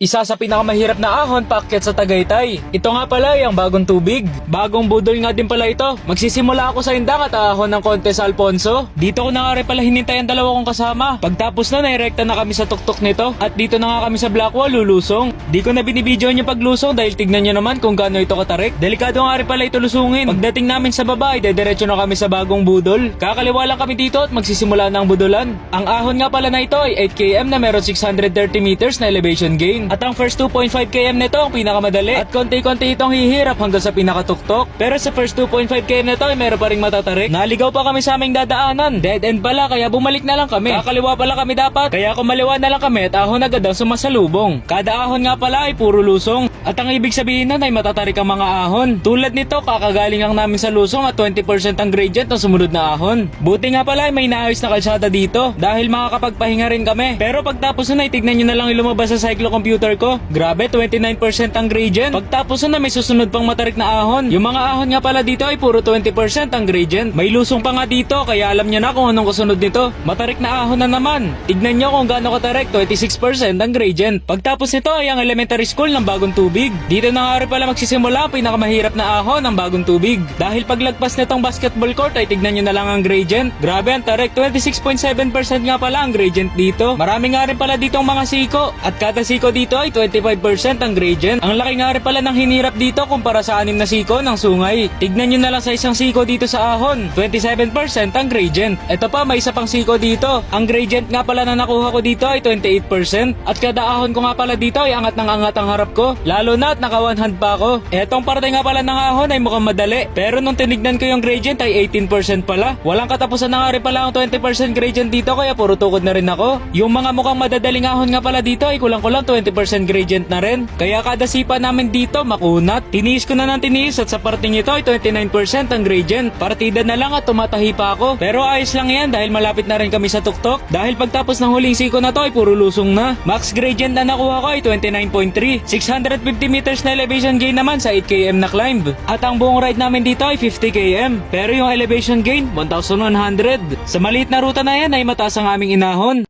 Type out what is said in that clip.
Isa sa pinakamahirap na ahon paakyat sa Tagaytay. Ito nga pala ay ang bagong tubig. Bagong budol nga din pala ito. Magsisimula ako sa indang at ahon ng Konte sa Alfonso. Dito ko na nga rin pala hinintay ang dalawa kong kasama. Pagtapos na nairekta na kami sa tuktok nito. At dito na nga kami sa Blackwall lulusong. Di ko na binibidyoan yung paglusong dahil tignan nyo naman kung gaano ito katarik. Delikado nga rin pala ito lusungin. Pagdating namin sa baba ay dediretso na kami sa bagong budol. Kakaliwa lang kami dito at magsisimula na ang budolan. Ang ahon nga pala na ito ay 8 km na meron 630 meters na elevation gain. At ang first 2.5 km nito ang pinakamadali at konti-konti itong hihirap hanggang sa pinakatuktok. Pero sa first 2.5 km nito ay meron pa ring matatarik. Naligaw pa kami sa aming dadaanan. Dead end pala kaya bumalik na lang kami. Kakaliwa pala kami dapat kaya kumaliwa na lang kami at ahon agad ang sumasalubong. Kada ahon nga pala ay puro lusong. At ang ibig sabihin nun ay matatarik ang mga ahon. Tulad nito kakagaling lang namin sa lusong at 20% ang gradient ng sumunod na ahon. Buti nga pala ay may naayos na kalsada dito dahil makakapagpahinga rin kami. Pero pagtapos nun ay tignan nyo na lang yung lumabas sa cyclocomputer ko. Grabe, 29% ang gradient. Pagtapos na may susunod pang matarik na ahon. Yung mga ahon nga pala dito ay puro 20% ang gradient. May lusong pa nga dito kaya alam nyo na kung anong kasunod nito. Matarik na ahon na naman. Tignan nyo kung gaano katarik, 26% ang gradient. Pagtapos nito ay ang elementary school ng bagong tubig. Dito na nga rin pala magsisimula ang pinakamahirap na ahon ng bagong tubig. Dahil paglagpas nitong basketball court ay tignan nyo na lang ang gradient. Grabe ang tarik, 26.7% nga pala ang gradient dito. Marami nga rin pala ditong mga siko. At kada siko dito ay 25% ang gradient. Ang laki nga rin pala ng hinirap dito kumpara sa 6 na siko ng sungay. Tignan nyo na lang sa isang siko dito sa ahon, 27% ang gradient. Ito pa, may isa pang siko dito. Ang gradient nga pala na nakuha ko dito ay 28%. At kada ahon ko nga pala dito ay angat ng angat ang harap ko. Lalo na at naka one hand pa ako. Etong parte nga pala ng ahon ay mukhang madali. Pero nung tinignan ko yung gradient ay 18% pala. Walang katapusan na nga rin pala ang 20% gradient dito kaya puro tukod na rin ako. Yung mga mukhang madadaling ahon nga pala dito ay kulang-kulang 20% gradient na rin. Kaya kada sipa namin dito makunat. Tiniis ko na ng tiniis at sa parting ito ay 29% ang gradient. Partida na lang at tumatahi pa ako. Pero ayos lang yan dahil malapit na rin kami sa tuktok. Dahil pagtapos ng huling siko na to ay puro lusong na. Max gradient na nakuha ko ay 29.3. 650 meters na elevation gain naman sa 8 km na climb. At ang buong ride namin dito ay 50 km. Pero yung elevation gain 1,100. Sa maliit na ruta na yan ay mataas ang aming inahon.